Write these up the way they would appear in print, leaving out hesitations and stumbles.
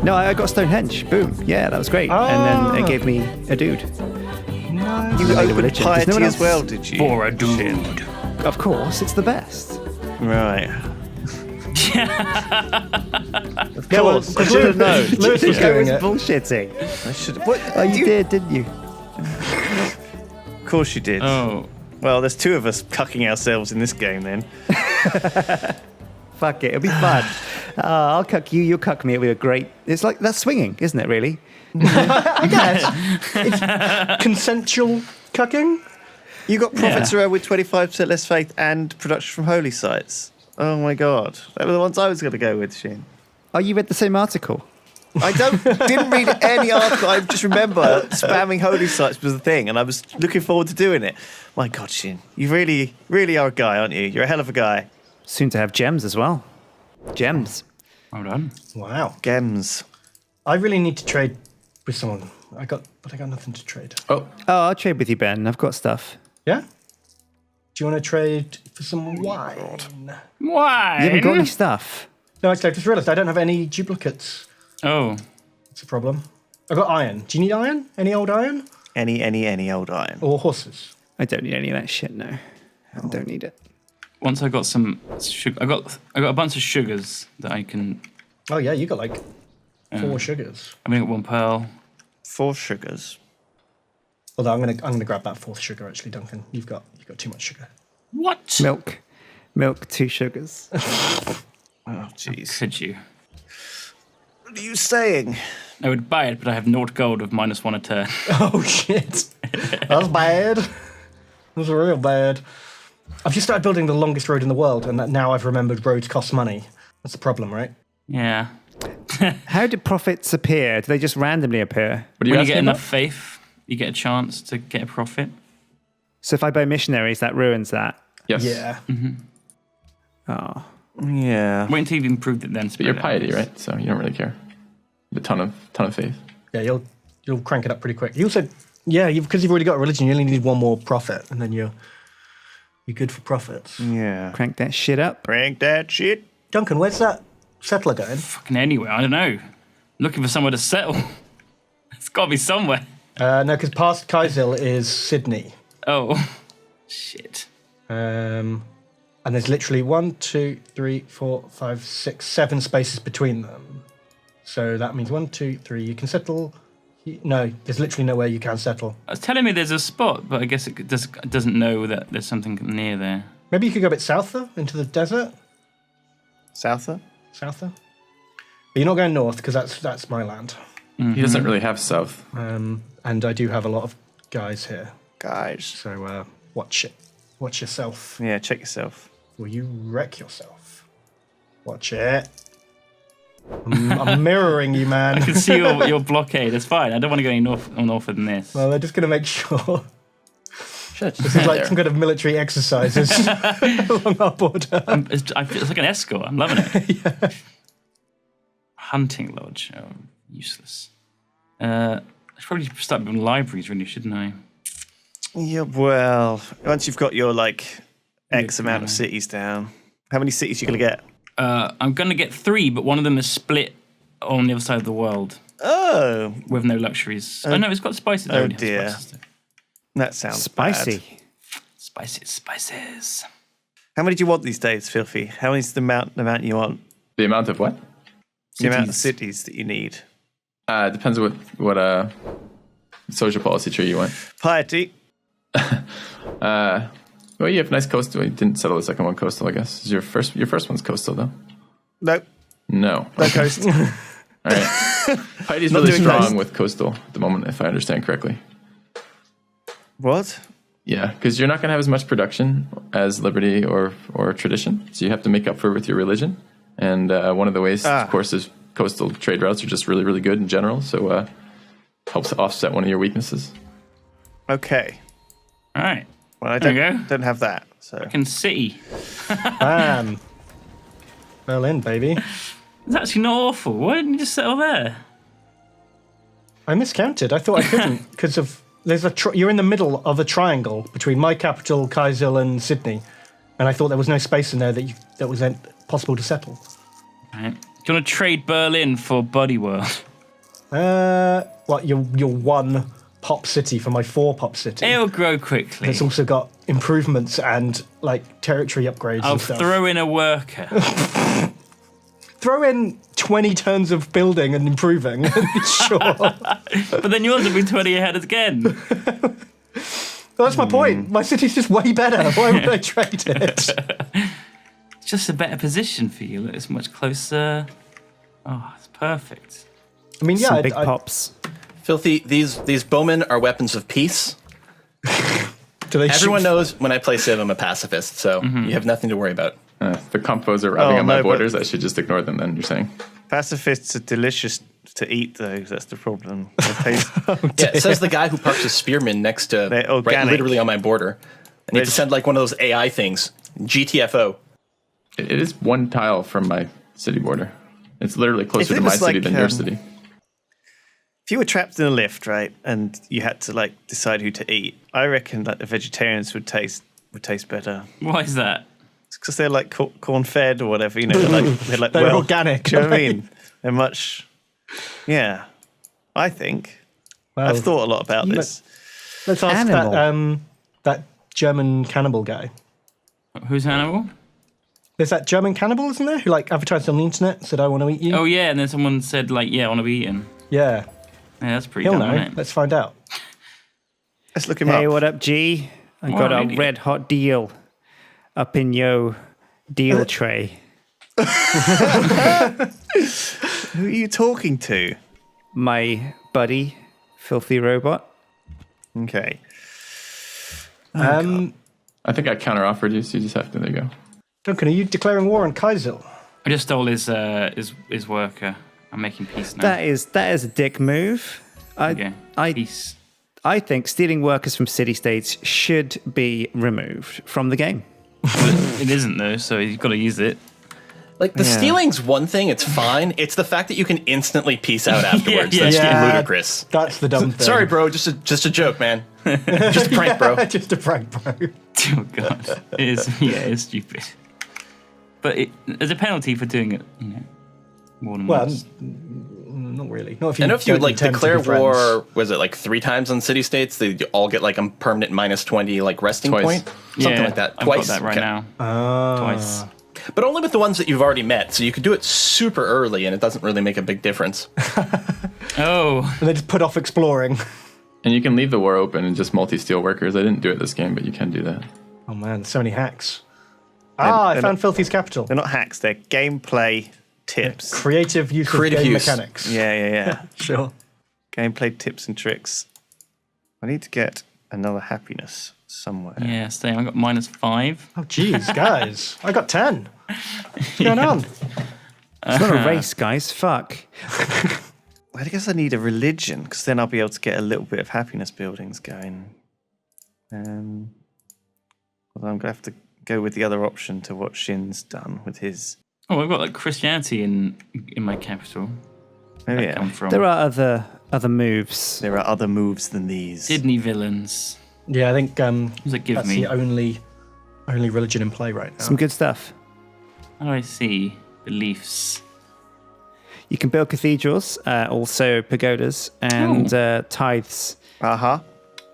No, I got Stonehenge. Boom. Yeah, that was great. And then it gave me a dude. Nice. You opened piety No as well, did you? For a dude. Of course, it's the best. Right. Of course, I should have known. Lewis was doing it. bullshitting. I should. What? Oh, you did, didn't you? Of course you did. Oh. Well, there's two of us cucking ourselves in this game then. Fuck it, it'll be fun. I'll cuck you, you'll cuck me. It'll be a great. It's like that's swinging, isn't it? Really? I guess. It's consensual cucking. You got prophets around with 25% less faith and production from holy sites. Oh my god, that were the ones I was going to go with, Sheen. Oh, you read the same article? I didn't read any article. I just remember spamming holy sites was the thing, and I was looking forward to doing it. My God, Shin, you really, really are a guy, aren't you? You're a hell of a guy. Soon to have gems as well. Gems. Well done. Wow. Gems. I really need to trade with someone. I got nothing to trade. Oh, I'll trade with you, Ben. I've got stuff. Yeah? Do you want to trade for some wine? Why? You haven't got any stuff. No, actually, I just realised I don't have any duplicates. Oh. It's a problem. I've got iron. Do you need iron? Any old iron? Any old iron. Or horses? I don't need any of that shit, no. I don't need it. Once I got some sugar, I got a bunch of sugars that I can. Oh yeah, you got like 4 sugars. I've only got 1 pearl. 4 sugars. Although I'm gonna grab that 4th sugar actually, Duncan. You've got too much sugar. What? Milk, 2 sugars. Oh, jeez. Could you? What are you saying? I would buy it, but I have 0 gold of -1 a turn. Oh shit. That's bad. That's real bad. I've just started building the longest road in the world, and now I've remembered roads cost money. That's the problem, right? Yeah. How did profits appear? Do they just randomly appear? When you get enough faith, you get a chance to get a profit. So if I buy missionaries, that ruins that. Yes. Yeah. Oh. Yeah. Wait until you've improved it then. But you're piety, right? So you don't really care. A ton of faith. Yeah, you'll crank it up pretty quick. You also, because you've already got a religion, you only need 1 more prophet, and then you're good for profits. Yeah. Crank that shit up. Crank that shit. Duncan, where's that settler going? Fucking anywhere, I don't know. Looking for somewhere to settle. It's got to be somewhere. No, because past Kaisil is Sydney. Oh. Shit. And there's literally 1, 2, 3, 4, 5, 6, 7 spaces between them. So that means 1, 2, 3. You can settle. No, there's literally nowhere you can settle. It's telling me there's a spot, but I guess it doesn't know that there's something near there. Maybe you could go a bit souther into the desert. Souther? Souther. But you're not going north because that's my land. He doesn't really have south. And I do have a lot of guys here. Guys. So watch it. Watch yourself. Yeah, check yourself. Will you wreck yourself? Watch it. I'm mirroring you, man. I can see your blockade. It's fine. I don't want to go any north than this. Well, they're just going to make sure. Shit. This is like some kind of military exercises along our border. It's like an escort. I'm loving it. Yeah. Hunting lodge. Oh, useless. I should probably start building libraries, really, shouldn't I? Yeah, well, once you've got your, X amount of cities down, how many cities are you going to get? I'm going to get 3, but one of them is split on the other side of the world. Oh. With no luxuries. Oh, no, it's got spices. Oh, dear. That sounds Spicy. bad. Spices. How many do you want these days, Filthy? How many is the amount you want? The amount of what? The amount of cities that you need. It depends on what social policy tree you want. Piety. Well, you have nice coastal. You didn't settle the second one coastal, I guess. Is your first one's coastal, though? Nope. No. No coast. All right. Piety's Not really doing strong coast. with coastal at the moment, if I understand correctly. What? Yeah, because you're not going to have as much production as Liberty or Tradition, so you have to make up for it with your religion. And one of the ways, of course, is coastal trade routes are just really, really good in general, so helps offset one of your weaknesses. Okay. All right. Well, I There you go. don't have that. So Fucking city. Bam. Berlin, baby. It's actually not awful. Why didn't you just settle there? I miscounted. I thought I couldn't because of you're in the middle of a triangle between my capital, Kaisil, and Sydney, and I thought there was no space in there that was possible to settle. Right. Do you want to trade Berlin for Buddy World? What, your 1 pop city for my 4 pop city? It'll grow quickly. It's also got improvements and like territory upgrades I'll and stuff. throw in a worker. Throw in 20 turns of building and improving. Sure. But then yours will be 20 ahead again. Well, that's my point. My city's just way better. Why would I trade it? It's just a better position for you. It's much closer. Oh, it's perfect. I mean, yeah, Some big pops. Filthy, these bowmen are weapons of peace. Do they Everyone shoot? knows when I play Civ, I'm a pacifist, so you have nothing to worry about. The compos are arriving on my no, but- borders. I should just ignore them then, you're saying? Pacifists are delicious to eat, though. That's the problem. They taste- Yeah, it says the guy who parks a spearman next to, They're right, organic. literally on my border. I need to send like one of those AI things, GTFO. It is 1 tile from my city border. It's literally closer it to my was city like, than your city. if you were trapped in a lift, right, and you had to like decide who to eat, I reckon that the vegetarians would taste better. Why is that? It's because they're like corn fed or whatever, you know. They're like They're well, organic. Do you know what I mean? They're much. Yeah, I think. Well, I've thought a lot about this. Let's ask Animal. that German cannibal guy. Who's Hannibal? There's that German cannibal, isn't there? Who like advertised on the internet, said, "I want to eat you." Oh, yeah, and then someone said, like, yeah, I want to be eaten. Yeah, Yeah, that's pretty he'll dumb, know. isn't it? Let's find out. Let's look him Hey, up. what up, G? I got a Alrighty. red hot deal up in yo deal tray. Who are you talking to? My buddy, Filthy Robot. Okay. I think I counter-offered you, so you just have to, there you go. Duncan, are you declaring war on Kaisil? I just stole his worker. I'm making peace now. That is a dick move. Okay. I Peace. I think stealing workers from city-states should be removed from the game. It isn't, though, so you've got to use it. Like, the Yeah. stealing's one thing, it's fine. It's the fact that you can instantly peace out afterwards. yeah, That's yeah. ludicrous. That's the dumb thing. Sorry, bro, just a joke, man. Just a prank, bro. Just a prank, bro. Oh, God. It is, yeah, it's stupid. But there's a penalty for doing it, you know, more than Well, once. not really. Not if you. I know if you don't like intend to declare be friends. war, was it like 3 times on city states? They all get like a permanent -20 like resting Twice. point, something Yeah, like that. I've Twice, got that right Okay. now. Ah. Twice. But only with the ones that you've already met. So you could do it super early, and it doesn't really make a big difference. Oh, And they just put off exploring. And you can leave the war open and just multi-steal workers. I didn't do it this game, but you can do that. Oh man, so many hacks. I they're found not- Filthy's capital. They're not hacks. They're gameplay tips. Creative use Creative of game use. mechanics. Yeah. Sure. Gameplay tips and tricks. I need to get another happiness somewhere. yeah, same. I got -5. Oh jeez, guys, I got 10. What's going on? It's not a race, guys. Fuck. I guess I need a religion because then I'll be able to get a little bit of happiness buildings going. Although I'm going to have to go with the other option to what Shin's done with his. Oh, I've got like Christianity in my capital. Oh, That yeah. come from There are other moves. There are other moves than these. Sydney villains. Yeah, I think What does it give that's me? the only religion in play right now. Some good stuff. How do I see beliefs? You can build cathedrals, also pagodas, and tithes. Uh-huh.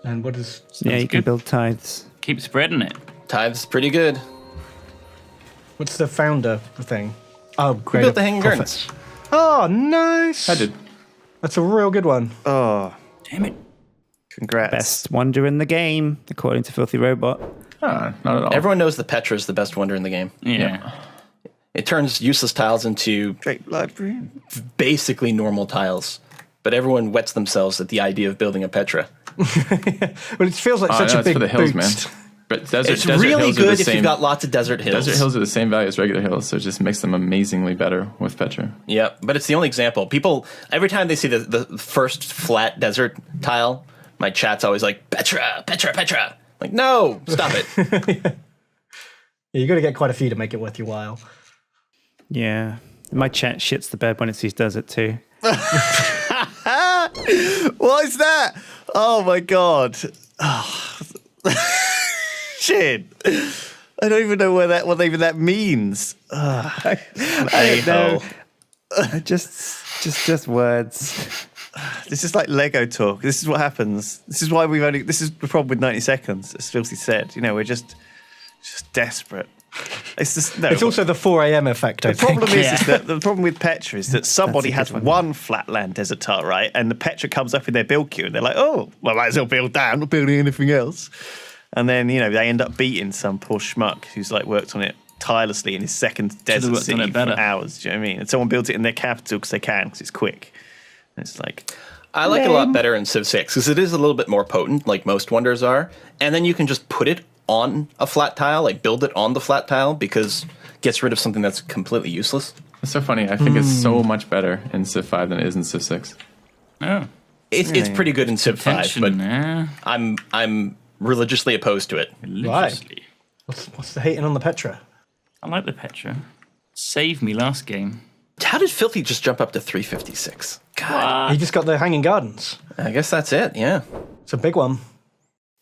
And what is? Yeah, you can good. build tithes. Keep spreading it. Tithes pretty good. What's the founder thing? Oh, Who great. built the Hanging Gardens? Oh, nice. I did. That's a real good one. Oh, Damn it. congrats. Best wonder in the game, according to Filthy Robot. Ah, not at all. Everyone knows the Petra is the best wonder in the game. Yeah. It turns useless tiles into Great library. basically normal tiles. But everyone wets themselves at the idea of building a Petra. Well, it feels like Oh, such no, a it's big for the hills, boost. man. But desert It's desert really hills are good the if same. you've got lots of desert hills. Desert hills are the same value as regular hills, so it just makes them amazingly better with Petra. Yeah, but it's the only example. People, every time they see the first flat desert tile, my chat's always like, Petra, Petra, Petra. Like, no, stop it. Yeah, you got to get quite a few to make it worth your while. Yeah. My chat shits the bed when it sees does it too. What is that? Oh my god. Oh. Shit. I don't even know what even that means. I don't know. Just words. This is like Lego talk. This is what happens. This is why this is the problem with 90 seconds, as Filthy said. We're just desperate. It's just, no. It's also the 4 a.m. effect, I The think. problem is that the problem with Petra is that somebody That's a has good one. one flatland desert tile, right? And the Petra comes up in their build queue and they're like, oh, well, might as well build that. I'm not building anything else. And then, they end up beating some poor schmuck who's like worked on it tirelessly in his second desert worked on city it for better. hours. Do you know what I mean? And someone builds it in their capital because they can, because it's quick. And it's like, I like it a lot better in Civ 6 because it is a little bit more potent, like most wonders are. And then you can just put it on a flat tile, like build it on the flat tile, because it gets rid of something that's completely useless. It's so funny. I think it's so much better in Civ 5 than it is in Civ 6. Oh, It's pretty good in Civ 5, tension but there. I'm religiously opposed to it. Religiously. What's the hating on the Petra? I like the Petra. Saved me last game. How did Filthy just jump up to 356? God, He just got the Hanging Gardens. I guess that's it, yeah. It's a big one.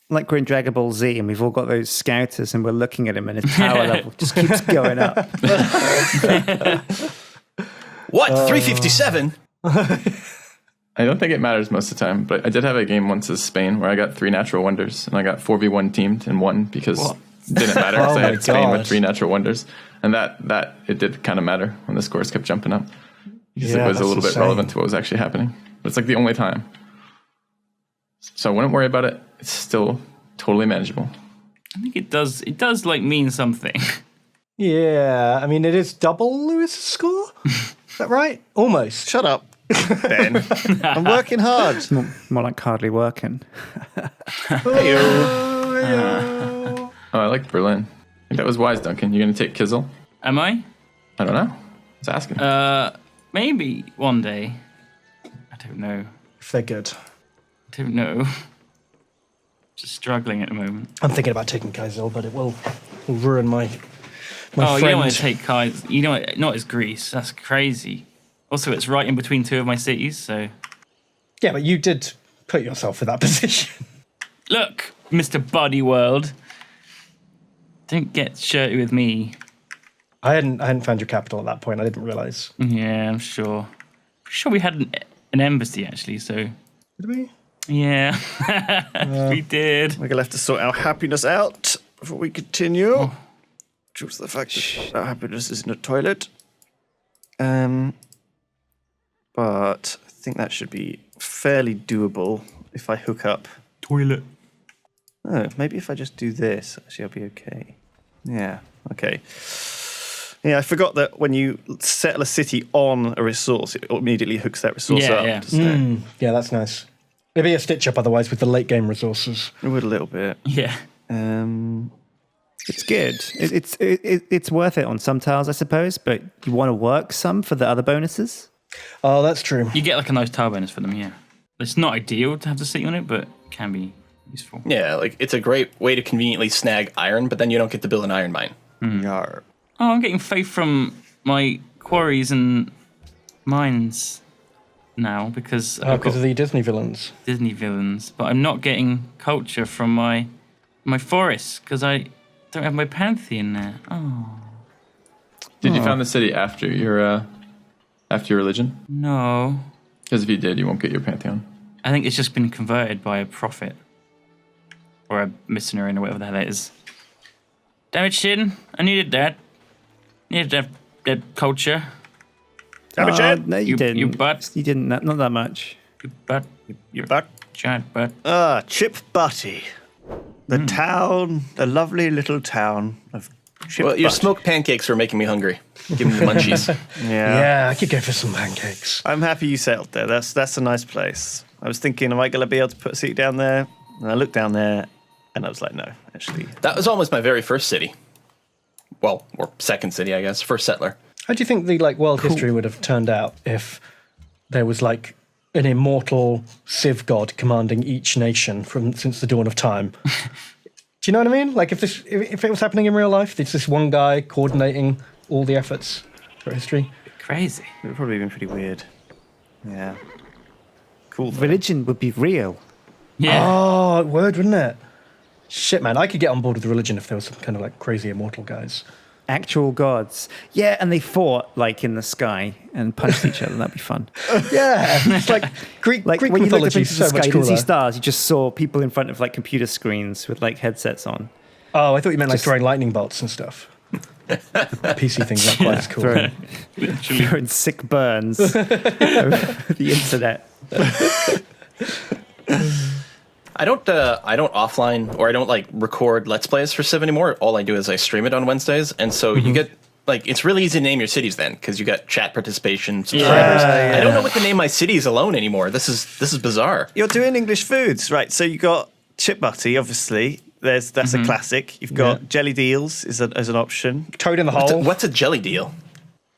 Like we're in Dragon Ball Z and we've all got those scouters and we're looking at him and his power level just keeps going up. What, 357? I don't think it matters most of the time, but I did have a game once as Spain where I got 3 natural wonders and I got 4v1 teamed and won because it didn't matter because I my had Spain God. with 3 natural wonders. And that it did kind of matter when the scores kept jumping up because Yeah, it was a that's little bit insane. relevant to what was actually happening. But it's like the only time. So I wouldn't worry about it. It's still totally manageable. I think it does. It does like mean something. Yeah, I mean, it is double Lewis's score. Is that right? Almost. shut up, Ben. I'm working hard. More like hardly working. Oh, I like Berlin. I think that was wise, Duncan. You're going to take Kizzle? Am I? I don't know. I was asking. Maybe one day. I don't know. If they're good. I don't know. Just struggling at the moment. I'm thinking about taking Kaizel, but it will ruin my Oh, friend. you don't want to take Kai's. You know what? Not as Greece. That's crazy. Also, it's right in between 2 of my cities, so. Yeah, but you did put yourself in that position. Look, Mr. Buddy World. Don't get shirty with me. I hadn't found your capital at that point. I didn't realise. Yeah, I'm sure. Pretty sure we had an embassy, actually, so. Did we? Yeah. We did. We're going to have to sort our happiness out before we continue. Choose the fact that our happiness is in a toilet. But I think that should be fairly doable if I hook up. Toilet. Oh, maybe if I just do this, actually I'll be okay. Yeah, okay. Yeah, I forgot that when you settle a city on a resource, it immediately hooks that resource Yeah, up. yeah. So Yeah, that's nice. Maybe a stitch up otherwise with the late game resources. it would a little bit. Yeah. It's good. It's worth it on some tiles, I suppose, but you want to work some for the other bonuses. Oh, that's true. You get like a nice tile bonus for them, yeah. It's not ideal to have the city on it, but it can be useful. Yeah, like it's a great way to conveniently snag iron, but then you don't get to build an iron mine. Yar. Oh, I'm getting faith from my quarries and mines now because Oh, I've because got of the Disney villains. Disney villains, but I'm not getting culture from my forests because I don't have my pantheon there. Oh Did you found the city after your religion? no, Because if you did, you won't get your pantheon. I think it's just been converted by a prophet or a missionary or whatever the hell it is. Damn it, Shin! I needed that. Needed that culture. No, you You- didn't. you butt. You didn't. Not that much. You butt, You back? giant butt. Chip Butty. The town, the lovely little town of Chip Well, your Butty. smoked pancakes are making me hungry. Give me the munchies. Yeah. Yeah, I could go for some pancakes. I'm happy you settled there. That's a nice place. I was thinking, am I going to be able to put a seat down there? And I looked down there, and I was like, no, actually. That was almost my very first city. Well, or second city, I guess. First settler. How do you think the world history would have turned out if there was an immortal Civ god commanding each nation since the dawn of time? Do you know what I mean? Like if it was happening in real life, there's this one guy coordinating all the efforts for history. Crazy. It would probably have been pretty weird. Yeah. Cool. though. Religion would be real. Yeah. Oh, it would, wouldn't it? Shit, man, I could get on board with religion if there was some kind of crazy immortal guys. Actual gods. Yeah, and they fought like in the sky and punched each other. That'd be fun. Yeah, it's like Greek Like Greek when you looked up mythology into is the so sky, much you didn't see cooler. stars. You just saw people in front of like computer screens with like headsets on. Oh, I thought you meant like throwing lightning bolts and stuff. PC things not quite as cool. Throwing sick burns over the internet. I don't offline or I don't like record Let's Plays for Civ anymore. All I do is I stream it on Wednesdays, and so you get like it's really easy to name your cities then because you got chat participation, subscribers. I don't know what to name my cities alone anymore. This is bizarre. You're doing English foods, right? So you got chip butty, obviously. That's a classic. You've got jelly deals as an option. Toad in the hole. What's a jelly deal?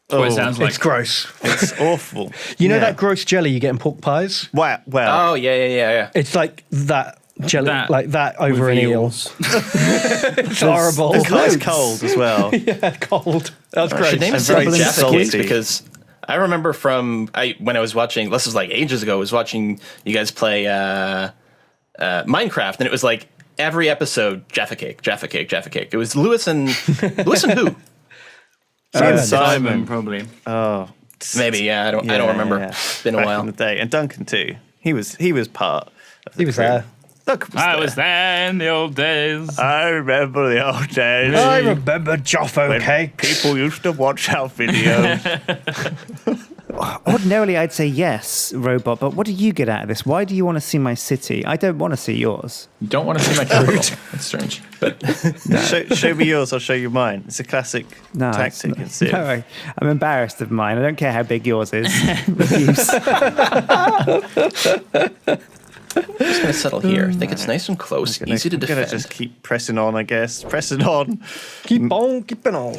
What it sounds like. It's gross. It's awful. You know Yeah. that gross jelly you get in pork pies? Well, Oh yeah. It's like that jelly, That like that over with an eel. eels. It's horrible. it's cold as well. Yeah, cold. That was I gross. should name it And very something Jaffa salty. Cakes because I remember when I was watching. This was like ages ago. I was watching you guys play Minecraft, and it was like every episode Jaffa Cake. It was Lewis and who? Simon, probably. Oh, Maybe, yeah. I don't remember. yeah. It's been a Back while. in the day, and Duncan too. He was part. Of the He was crew. there. Duncan was I there. was there in the old days. I remember the old days. I remember Joffo cake. People used to watch our videos. Ordinarily, I'd say yes, Robot, but what do you get out of this? Why do you want to see my city? I don't want to see yours. You don't want to see my capital. That's strange. But show me yours, I'll show you mine. It's a classic No, it's tactic not- in Civ. no, I'm embarrassed of mine. I don't care how big yours is. Refuse. I'm just gonna settle here. I think it's nice and close, easy to I'm gonna defend. just keep pressing on, I guess. Pressing on. Keep on keeping on.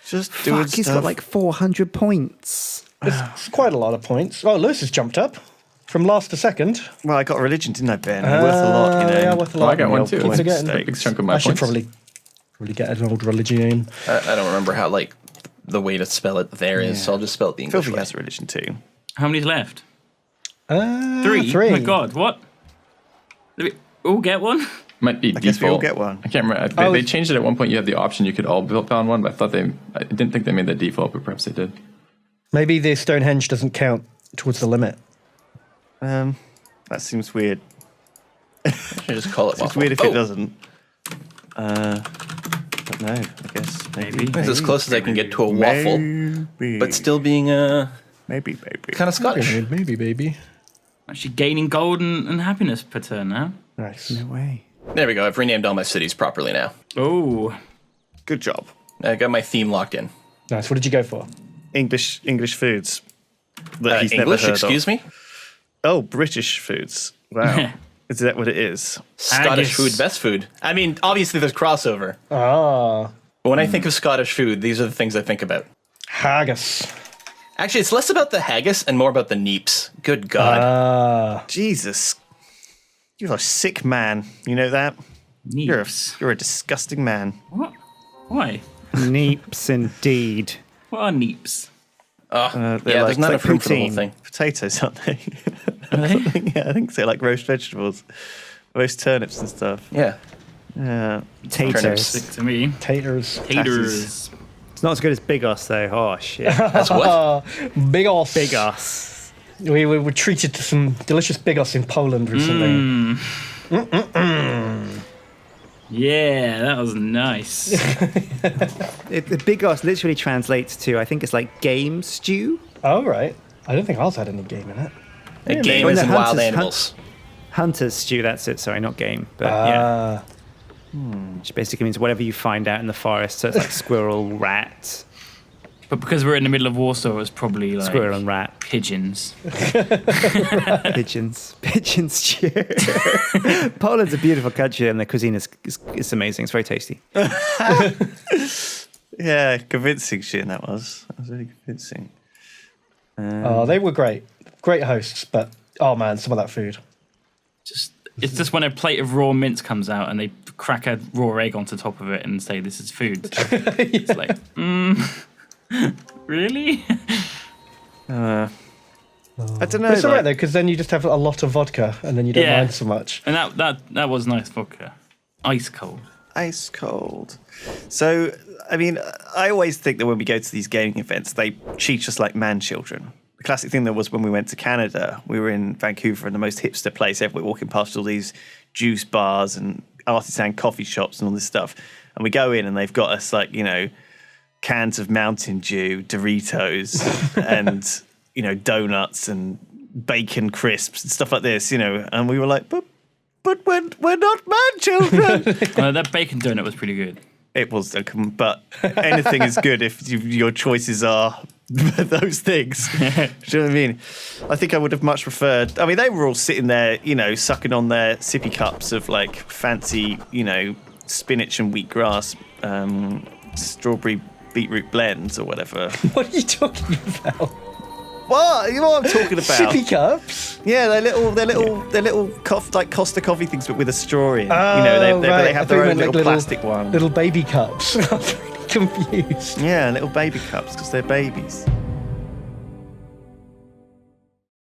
Just doing Fuck, he's stuff. got like 400 points. It's quite a lot of points. Oh, Lewis has jumped up from last to second. Well, I got a religion, didn't I, Ben? Worth a lot, you know. Yeah, worth a oh, lot. I got one too. Keep It's forgetting. a big chunk of my I should points. probably get an old religion in. I don't remember how like the way to spell it there is, so I'll just spell it the English Filthy way. has a religion too. How many's left? 3. Oh my god, what? Did we all get one? Might be I guess default. we all get one. I can't remember. They changed it at one point. You had the option you could all build on one, but I didn't think they made that default, but perhaps they did. Maybe the Stonehenge doesn't count towards the limit. That seems weird. I just call it It's waffle. weird if it doesn't. But no, I guess maybe. It's as close as I can get to a waffle, Maybe. but still being maybe. kind of Scottish. Maybe, baby. Actually gaining gold and happiness per turn now. Nice. No way. There we go. I've renamed all my cities properly now. Oh. Good job. I got my theme locked in. Nice. What did you go for? English foods that he's English, never heard excuse of. me? Oh, British foods. Wow. Is that what it is? Scottish Haggis. food, best food. I mean, obviously there's crossover. Ah, But when I think of Scottish food, these are the things I think about. haggis. Actually, it's less about the haggis and more about the neeps. Good God. Ah, Jesus. You're a sick man. You know that? Neeps. You're a disgusting man. What? Why? Neeps indeed. What are neeps? They're there's not like a room for the whole poutine. thing. Potatoes, aren't they? Are they? Yeah, I think so. Like roast vegetables, roast turnips and stuff. Yeah. Yeah. Potatoes. Stick to me. taters. Taters. It's not as good as Bigos, though. Oh, shit. That's what? Bigos. Bigos. We were treated to some delicious bigos in Poland recently. Yeah, that was nice. The Bigos literally translates to, I think it's like game stew. Oh, right. I don't think ours had any game in it. A game Well, is no, in wild hunters- animals. Hunter's stew, that's it. Sorry, not game. But yeah. Ah, Which basically means whatever you find out in the forest. So it's like squirrel, rat, But because we're in the middle of Warsaw, it was probably like squirrel and rat. pigeons. Pigeons. Pigeon stew. Poland's a beautiful country and the cuisine is amazing. It's very tasty. Yeah, convincing shit that was. That was really convincing. oh, they were great. Great hosts, but oh man, some of that food. It's just when a plate of raw mince comes out and they crack a raw egg onto top of it and say this is food. It's like, really? I don't know. But it's all right like- though, because then you just have a lot of vodka and then you don't Yeah. mind so much. And that was nice vodka. Ice cold. ice cold. So, I mean, I always think that when we go to these gaming events, they treat us like man children. The classic thing that was when we went to Canada, we were in Vancouver, and the most hipster place ever. We're walking past all these juice bars and artisan coffee shops and all this stuff. And we go in and they've got us like, cans of Mountain Dew, Doritos, and, donuts and bacon crisps and stuff like this, And we were like, but we're not man children. That bacon donut was pretty good. It was, but anything is good if your choices are those things. Do you know what I mean? I think I would have much preferred. I mean, they were all sitting there, sucking on their sippy cups of like fancy, spinach and wheatgrass, strawberry beetroot blends or whatever. What are you talking about? What? You know what I'm talking about? Sippy cups? Yeah, they're little Costa coffee things, but with a straw in. Oh, They have their you own meant little plastic one. Little baby cups. I'm really confused. Yeah, little baby cups because they're babies.